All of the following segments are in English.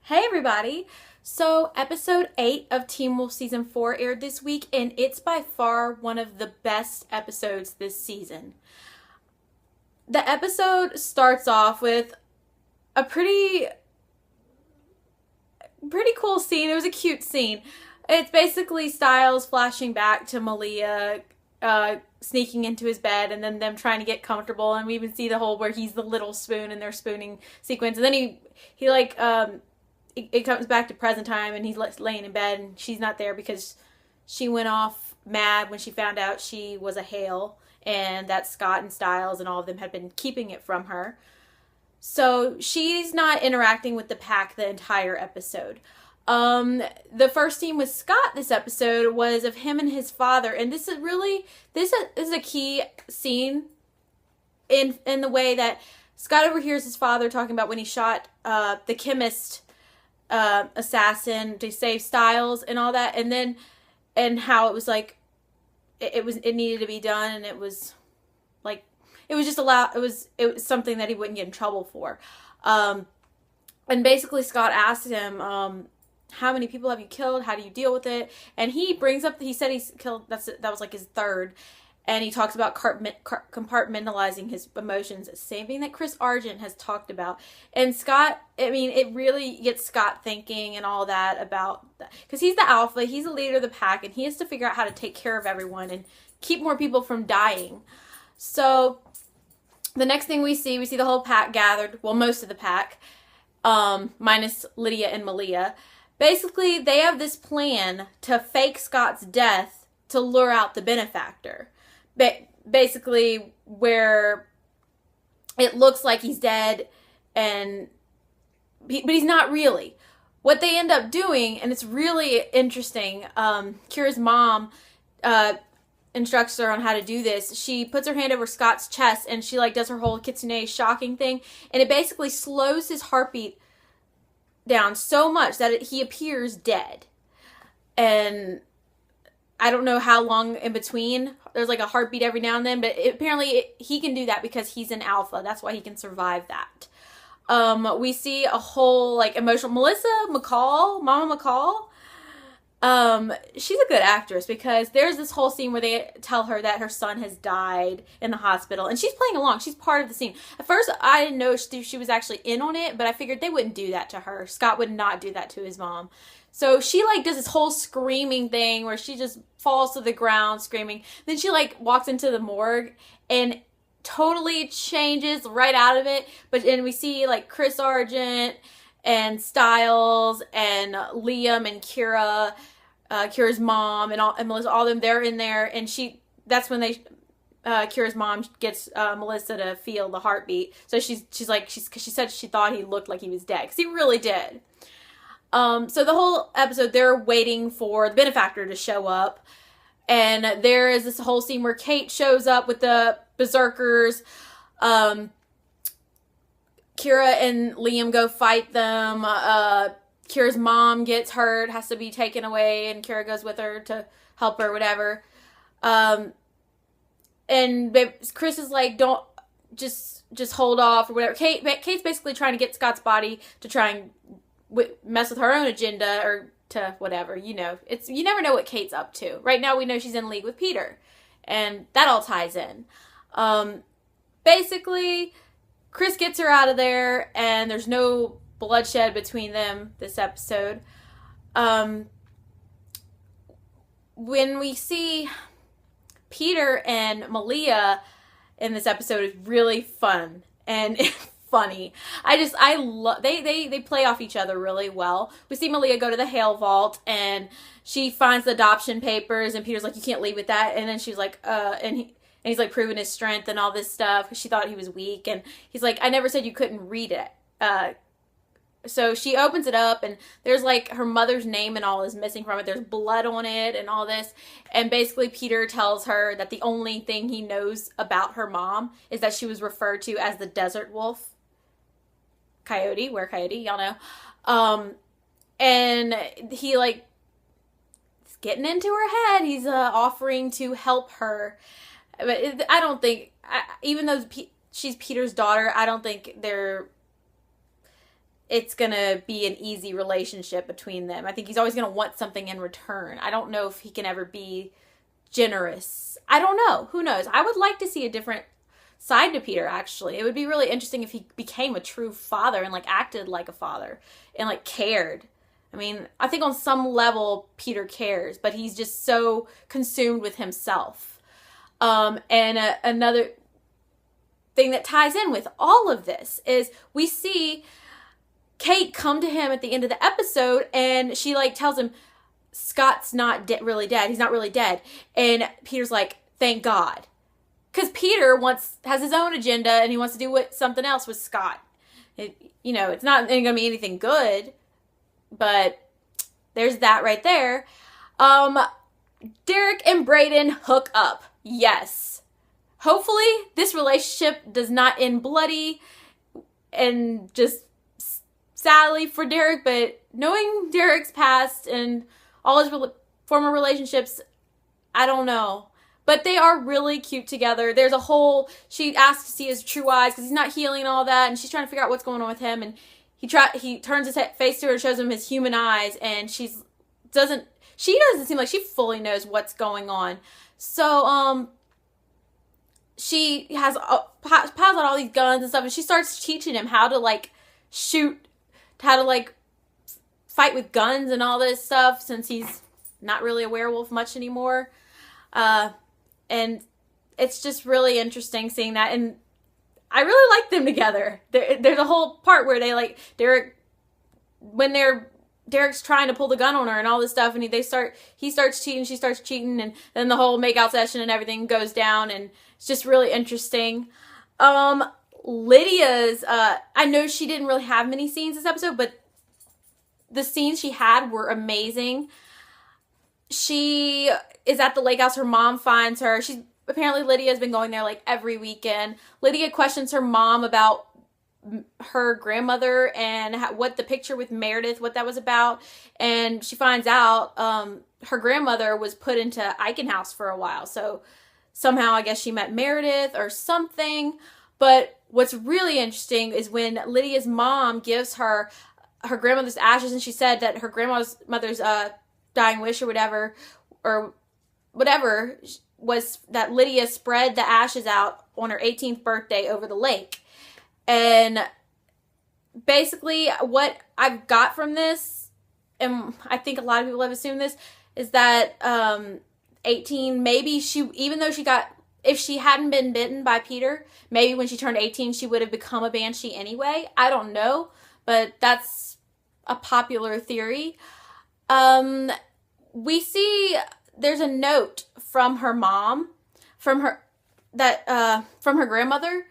Hey everybody! So, episode 8 of Teen Wolf Season 4 aired this week, and it's by far one of the best episodes this season. The episode starts off with a pretty cool scene. It was a cute scene. It's basically Styles flashing back to Malia sneaking into his bed and then them trying to get comfortable, and we even see the whole where he's the little spoon and their spooning sequence, and then he like it comes back to present time, and he's laying in bed, and she's not there because she went off mad when she found out she was a Hale, and that Scott and Styles and all of them had been keeping it from her. So she's not interacting with the pack the entire episode. The first scene with Scott this episode was of him and his father, and this is a key scene in the way that Scott overhears his father talking about when he shot the chemist assassin to save Styles and all that, and how it was like it needed to be done, and it was like it was just it was something that he wouldn't get in trouble for. And basically Scott asked him, how many people have you killed? How do you deal with it? And he said he's killed, that was like his third. And he talks about compartmentalizing his emotions, same thing that Chris Argent has talked about. And Scott, I mean, it really gets Scott thinking and all that about that. Because he's the alpha, he's the leader of the pack, and he has to figure out how to take care of everyone and keep more people from dying. So the next thing we see the whole pack gathered, well, most of the pack, minus Lydia and Malia. Basically, they have this plan to fake Scott's death to lure out the benefactor. Basically, where it looks like he's dead, but he's not really. What they end up doing, and it's really interesting, Kira's mom instructs her on how to do this. She puts her hand over Scott's chest, and she does her whole Kitsune shocking thing, and it basically slows his heartbeat down so much that he appears dead. And I don't know how long in between. There's a heartbeat every now and then, but apparently he can do that because he's an alpha. That's why he can survive that. We see a whole emotional Melissa McCall, Mama McCall. She's a good actress because there's this whole scene where they tell her that her son has died in the hospital, and she's playing along. She's part of the scene. At first, I didn't know she was actually in on it, but I figured they wouldn't do that to her. Scott would not do that to his mom. So she does this whole screaming thing where she just falls to the ground screaming. Then she walks into the morgue and totally changes right out of it. And we see Chris Argent and Styles and Liam and Kira, Kira's mom and Melissa, all of them, they're in there, and that's when Kira's mom gets Melissa to feel the heartbeat. So she said she thought he looked like he was dead, because he really did. So the whole episode, they're waiting for the benefactor to show up, and there is this whole scene where Kate shows up with the berserkers. Kira and Liam go fight them. Kira's mom gets hurt, has to be taken away, and Kira goes with her to help her, whatever. And Chris is don't just hold off or whatever. Kate's basically trying to get Scott's body to try and mess with her own agenda, or to whatever, you never know what Kate's up to. Right now we know she's in league with Peter, and that all ties in. Basically, Chris gets her out of there, and there's no bloodshed between them this episode. When we see Peter and Malia in this episode, is really fun and funny. They play off each other really well. We see Malia go to the Hale vault, and she finds the adoption papers, and Peter's you can't leave with that, and then she's and he's proving his strength and all this stuff because she thought he was weak, and he's I never said you couldn't read it. So she opens it up, and there's her mother's name and all is missing from it. There's blood on it and all this. And basically Peter tells her that the only thing he knows about her mom is that she was referred to as the Desert Wolf. Coyote, where Coyote, y'all know. And he is getting into her head. He's offering to help her. But I don't think, even though she's Peter's daughter, I don't think they're it's gonna be an easy relationship between them. I think he's always gonna want something in return. I don't know if he can ever be generous. I don't know. Who knows? I would like to see a different side to Peter, actually. It would be really interesting if he became a true father and, like, acted like a father and, like, cared. I mean, I think on some level Peter cares, but he's just so consumed with himself. Another thing that ties in with all of this is we see Kate come to him at the end of the episode, and she, like, tells him Scott's not really dead. He's not really dead. And Peter's like, thank God. Because Peter has his own agenda, and he wants to do something else with Scott. It's not going to be anything good, but there's that right there. Derek and Brayden hook up. Yes. Hopefully, this relationship does not end bloody and just sadly for Derek, but knowing Derek's past and all his former relationships, I don't know. But they are really cute together. She asks to see his true eyes because he's not healing and all that, and she's trying to figure out what's going on with him, and he turns his face to her and shows him his human eyes, and she doesn't seem like she fully knows what's going on. So, she piles out all these guns and stuff, and she starts teaching him how to, like, shoot, how to, like, fight with guns and all this stuff, since he's not really a werewolf much anymore. And it's just really interesting seeing that, and I really like them together. There's a whole part where they, like, Derek's trying to pull the gun on her and all this stuff, and he starts cheating, she starts cheating, and then the whole make-out session and everything goes down, and it's just really interesting. Lydia's, I know she didn't really have many scenes this episode, but the scenes she had were amazing. She is at the lake house. Her mom finds her. Apparently Lydia's been going there, like, every weekend. Lydia questions her mom about her grandmother and what the picture with Meredith, what that was about. And she finds out her grandmother was put into Eichen House for a while. So somehow I guess she met Meredith or something. But what's really interesting is when Lydia's mom gives her grandmother's ashes, and she said that her grandmother's dying wish or whatever was that Lydia spread the ashes out on her 18th birthday over the lake. And basically what I've got from this, and I think a lot of people have assumed this, is that 18, maybe if she hadn't been bitten by Peter, maybe when she turned 18 she would have become a banshee anyway. I don't know, but that's a popular theory. We see there's a note from her mom, from her grandmother,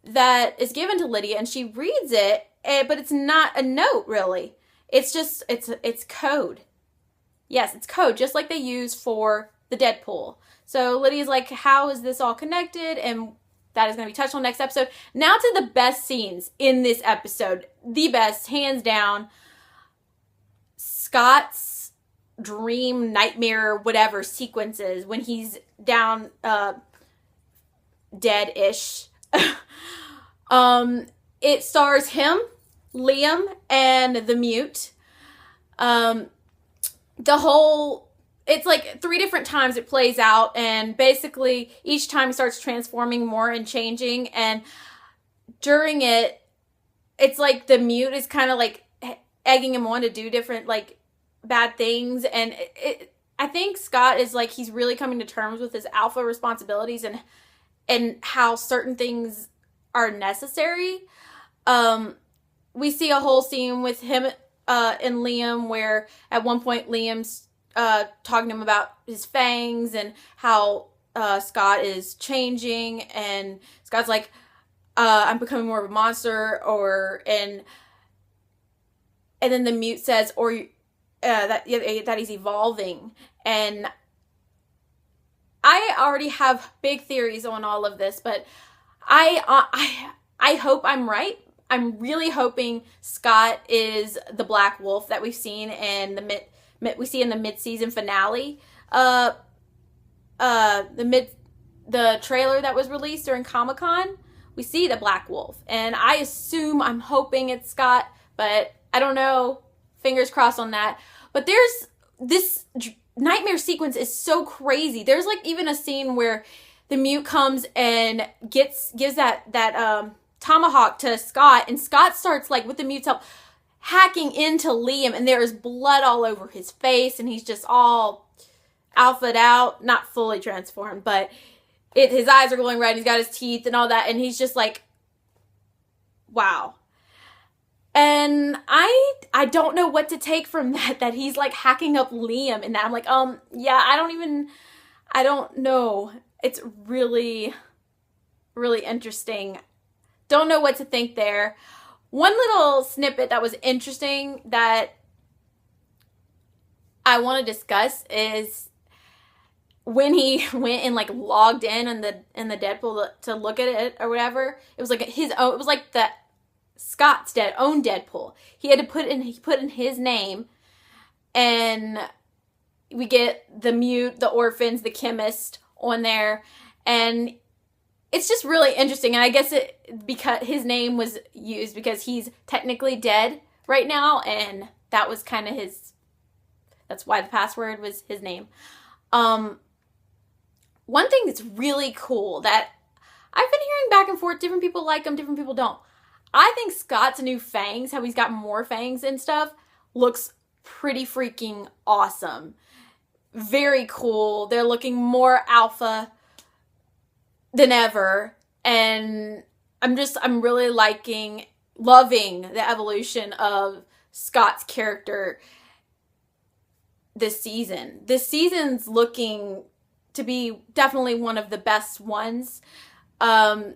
that is given to Lydia, and she reads it, but it's not a note really. It's just it's code. Yes, it's code, just like they use for the Deadpool. So Lydia's like, how is this all connected? And that is going to be touched on next episode. Now to the best scenes in this episode. The best, hands down. Scott's dream, nightmare, whatever sequences when he's down dead-ish. It stars him, Liam, and the Mute. It's like 3 different times it plays out, and basically each time he starts transforming more and changing, and during it's like the Mute is kind of like egging him on to do different, like, bad things, and I think Scott is like, he's really coming to terms with his alpha responsibilities and how certain things are necessary. We see a whole scene with him and Liam where at one point Liam's talking to him about his fangs and how Scott is changing, and Scott's like, I'm becoming more of a monster, and then the Mute says, that he's evolving. And I already have big theories on all of this, but I hope I'm right. I'm really hoping Scott is the Black Wolf that we've seen in the mid-season finale. The trailer that was released during Comic-Con, we see the Black Wolf, and I'm hoping it's Scott, But I don't know. Fingers crossed on that. But there's this nightmare sequence is so crazy. There's like even a scene where the mute comes and gives that tomahawk to Scott, and Scott starts, like, with the mute's help, hacking into Liam, and there is blood all over his face, and he's just all alphaed out, not fully transformed, but his eyes are glowing red, he's got his teeth and all that, and he's just like, wow. And I don't know what to take from that he's, like, hacking up Liam, and that I'm like, yeah, I don't know. It's really, really interesting. Don't know what to think there. One little snippet that was interesting that I want to discuss is when he went and, like, logged in the Deadpool to look at it or whatever. It was like his own. It was like the Scott's own Deadpool. He put in his name, and we get the mute, the orphans, the chemist on there, and it's just really interesting. And I guess because his name was used because he's technically dead right now, and that was kind of that's why the password was his name. One thing that's really cool that I've been hearing back and forth, different people like him, different people don't. I think Scott's new fangs, how he's got more fangs and stuff, looks pretty freaking awesome. Very cool. They're looking more alpha than ever, and I'm really loving the evolution of Scott's character this season. This season's looking to be definitely one of the best ones. I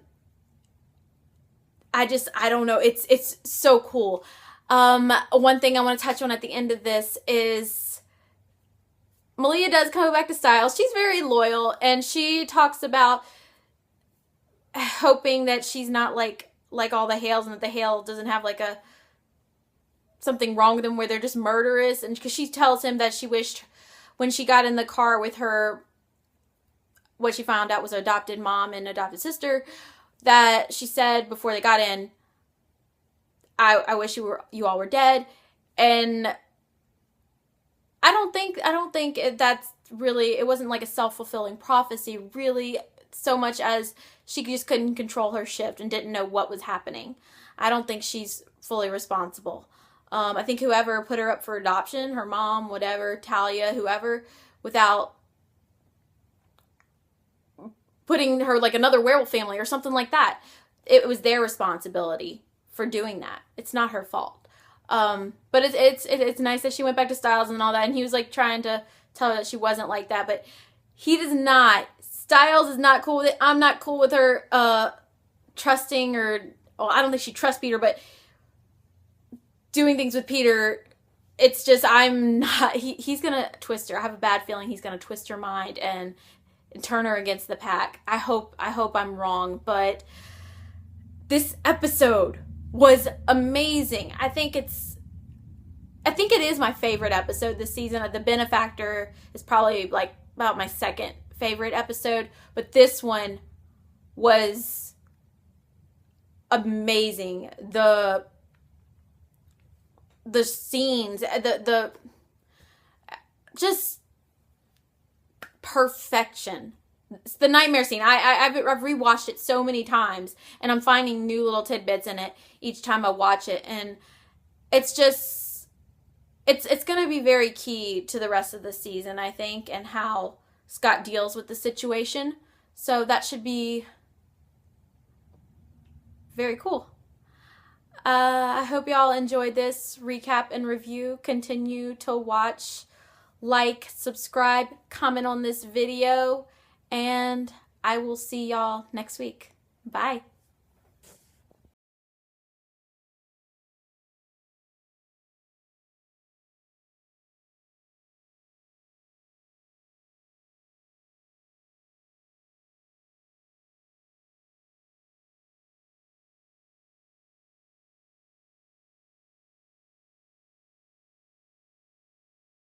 don't know. It's so cool. One thing I want to touch on at the end of this is Malia does come back to Stiles. She's very loyal, and she talks about hoping that she's not like all the Hales, and that the Hale doesn't have like something wrong with them where they're just murderous. And because she tells him that she wished when she got in the car with her, what she found out was her adopted mom and adopted sister, that she said before they got in, I wish you all were dead. And I don't think that's really, it wasn't like a self-fulfilling prophecy really, so much as she just couldn't control her shift and didn't know what was happening. I don't think she's fully responsible. I think whoever put her up for adoption, her mom, whatever, Talia, whoever, without putting her like another werewolf family or something like that, it was their responsibility for doing that. It's not her fault. But it's nice that she went back to Stiles and all that, and he was like trying to tell her that she wasn't like that, but he does not. Stiles is not cool with it. I'm not cool with her trusting, or I don't think she trusts Peter, but doing things with Peter, it's just, I'm not, he's gonna twist her. I have a bad feeling he's gonna twist her mind and turn her against the pack. I hope I'm wrong, but this episode was amazing. I think it is my favorite episode this season. The Benefactor is probably like about my second favorite episode, but this one was amazing. The scenes, the just perfection. It's the nightmare scene. I've rewatched it so many times, and I'm finding new little tidbits in it each time I watch it, and it's just it's going to be very key to the rest of the season, I think, and how Scott deals with the situation. So that should be very cool. I hope y'all enjoyed this recap and review. Continue to watch, like, subscribe, comment on this video, and I will see y'all next week. Bye.